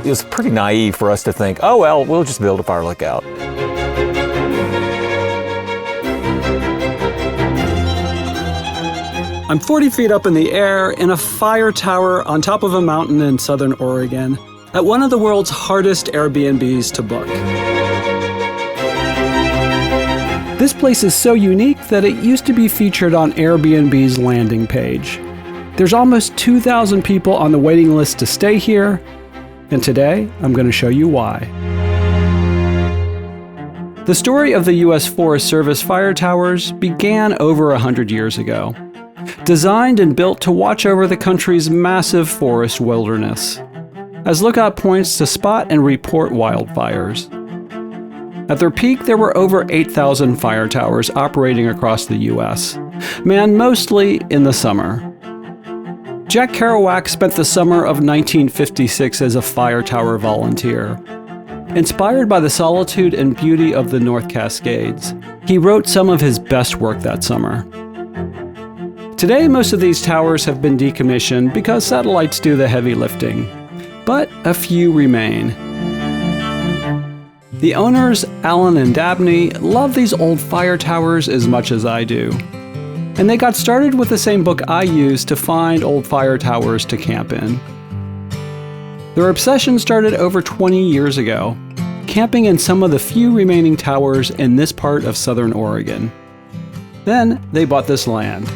was pretty naive for us to think, oh, well, we'll just build a fire lookout. I'm 40 feet up in the air in a fire tower on top of a mountain in southern Oregon at one of the world's hardest Airbnbs to book. This place is so unique that it used to be featured on Airbnb's landing page. There's almost 2,000 people on the waiting list to stay here, and today I'm going to show you why. The story of the U.S. Forest Service fire towers began over 100 years ago. Designed and built to watch over the country's massive forest wilderness, as lookout points to spot and report wildfires. At their peak, there were over 8,000 fire towers operating across the U.S., manned mostly in the summer. Jack Kerouac spent the summer of 1956 as a fire tower volunteer. Inspired by the solitude and beauty of the North Cascades, he wrote some of his best work that summer. Today, most of these towers have been decommissioned because satellites do the heavy lifting, but a few remain. The owners, Alan and Dabney, love these old fire towers as much as I do. And they got started with the same book I use to find old fire towers to camp in. Their obsession started over 20 years ago, camping in some of the few remaining towers in this part of southern Oregon. Then they bought this land.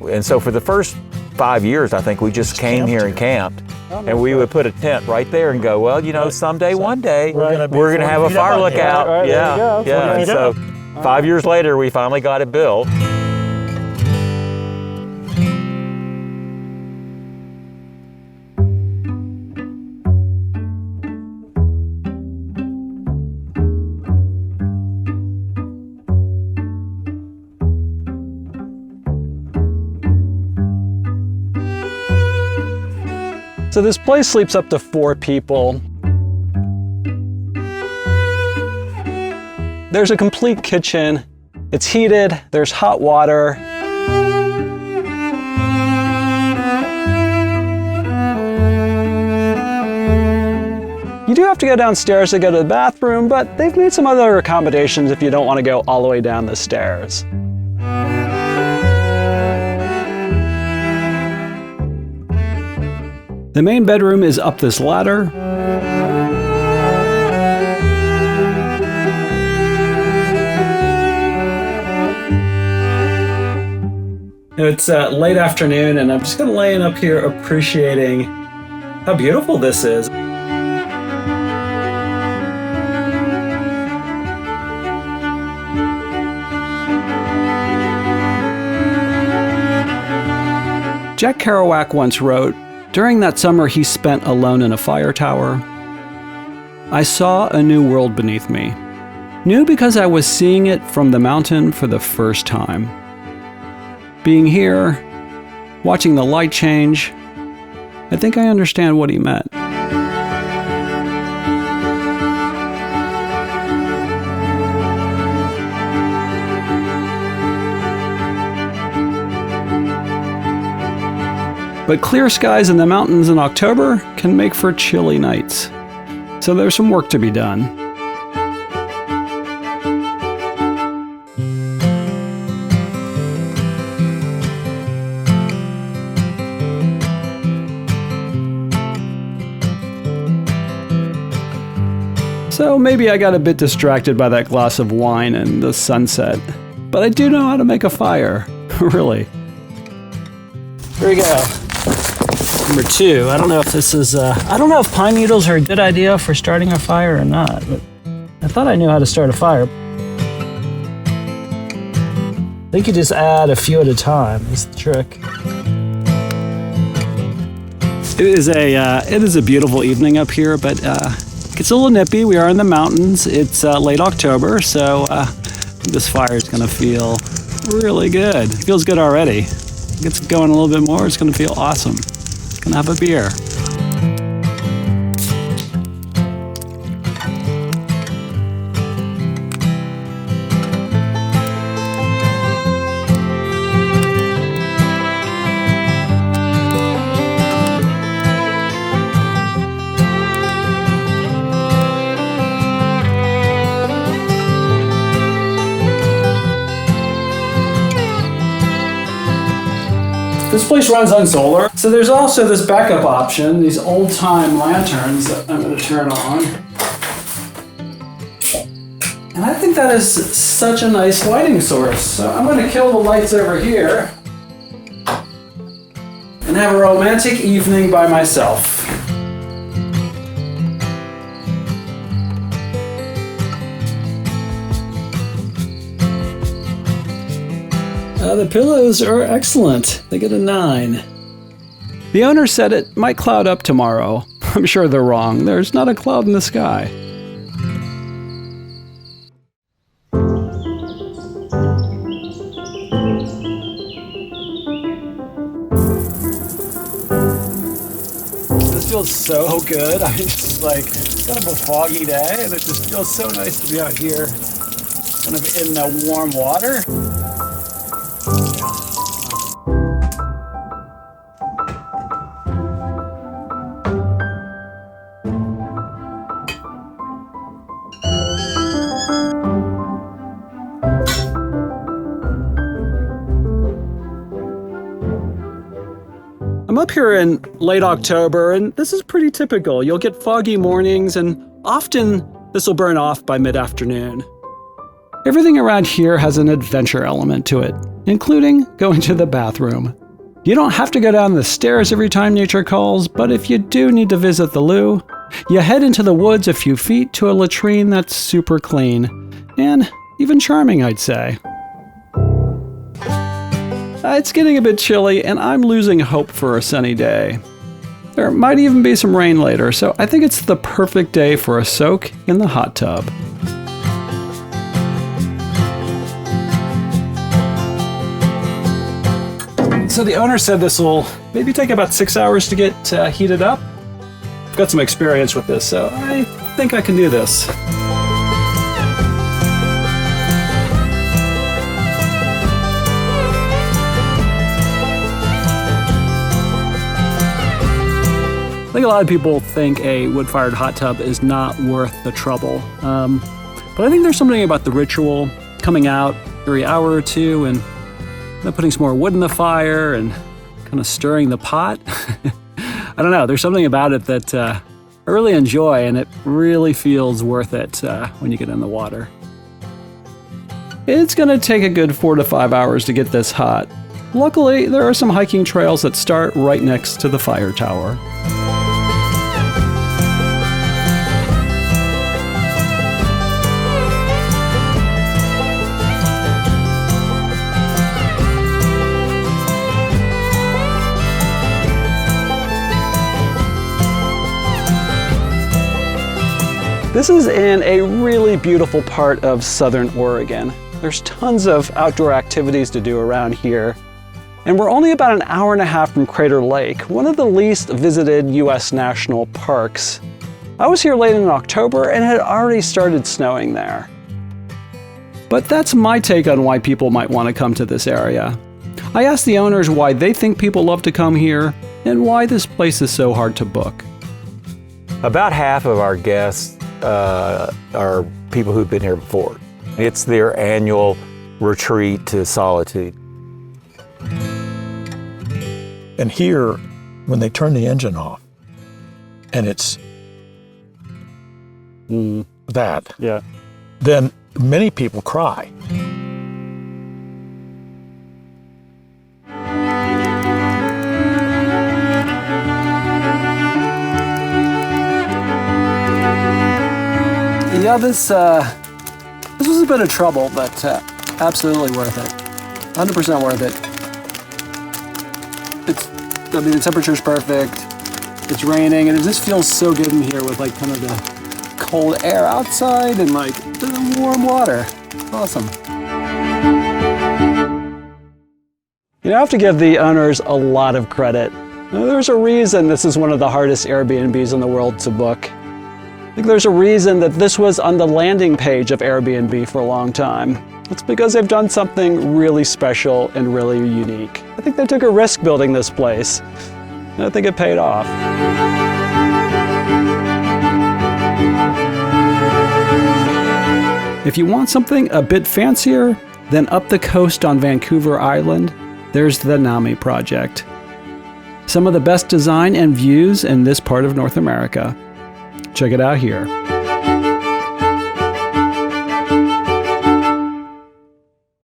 And so for the first 5 years, I think we just came here and camped. And we would put a tent right there and go, well, you know, someday, one day, we're going to have a fire lookout. Right, yeah, yeah. And so 5 years later, we finally got it built. So this place sleeps up to 4 people. There's a complete kitchen. It's heated, there's hot water. You do have to go downstairs to go to the bathroom, but they've made some other accommodations if you don't want to go all the way down the stairs. The main bedroom is up this ladder. It's late afternoon and I'm just gonna lay up here appreciating how beautiful this is. Jack Kerouac once wrote, during that summer he spent alone in a fire tower, I saw a new world beneath me. New because I was seeing it from the mountain for the first time. Being here, watching the light change, I think I understand what he meant. But clear skies in the mountains in October can make for chilly nights. So there's some work to be done. So maybe I got a bit distracted by that glass of wine and the sunset. But I do know how to make a fire, really. Here we go. Number 2, I don't know if this is, I don't know if pine needles are a good idea for starting a fire or not, but I thought I knew how to start a fire. I think you just add a few at a time, is the trick. It is a beautiful evening up here, but it gets a little nippy. We are in the mountains. It's late October, so this fire is gonna feel really good. It feels good already. It gets going a little bit more, it's gonna feel awesome. Gonna have a beer. This place runs on solar. So there's also this backup option, these old-time lanterns that I'm going to turn on. And I think that is such a nice lighting source. So I'm going to kill the lights over here and have a romantic evening by myself. The pillows are excellent. They get a 9. The owner said it might cloud up tomorrow. I'm sure they're wrong. There's not a cloud in the sky. This feels so good. I just it's kind of a foggy day and it just feels so nice to be out here, kind of in the warm water. I'm up here in late October, and this is pretty typical. You'll get foggy mornings, and often this will burn off by mid-afternoon. Everything around here has an adventure element to it, including going to the bathroom. You don't have to go down the stairs every time nature calls, but if you do need to visit the loo, you head into the woods a few feet to a latrine that's super clean, and even charming, I'd say. It's getting a bit chilly, and I'm losing hope for a sunny day. There might even be some rain later, so I think it's the perfect day for a soak in the hot tub. So the owner said this will maybe take about 6 hours to get heated up. I've got some experience with this, so I think I can do this. I think a lot of people think a wood-fired hot tub is not worth the trouble. But I think there's something about the ritual, coming out every hour or two and putting some more wood in the fire and kind of stirring the pot. I don't know, there's something about it that I really enjoy, and it really feels worth it when you get in the water. It's gonna take a good 4 to 5 hours to get this hot. Luckily, there are some hiking trails that start right next to the fire tower. This is in a really beautiful part of southern Oregon. There's tons of outdoor activities to do around here. And we're only about an hour and a half from Crater Lake, one of the least visited US national parks. I was here late in October and it had already started snowing there. But that's my take on why people might want to come to this area. I asked the owners why they think people love to come here and why this place is so hard to book. About half of our guests are people who've been here before. It's their annual retreat to solitude. And here, when they turn the engine off, and it's that, Yeah. then many people cry. Yeah, this was a bit of trouble, but absolutely worth it. 100% worth it. The temperature's perfect. It's raining, and it just feels so good in here with kind of the cold air outside and the warm water. It's awesome. You have to give the owners a lot of credit. There's a reason this is one of the hardest Airbnbs in the world to book. I think there's a reason that this was on the landing page of Airbnb for a long time. It's because they've done something really special and really unique. I think they took a risk building this place, and I think it paid off. If you want something a bit fancier, then up the coast on Vancouver Island, there's the NAMI Project. Some of the best design and views in this part of North America. Check it out here.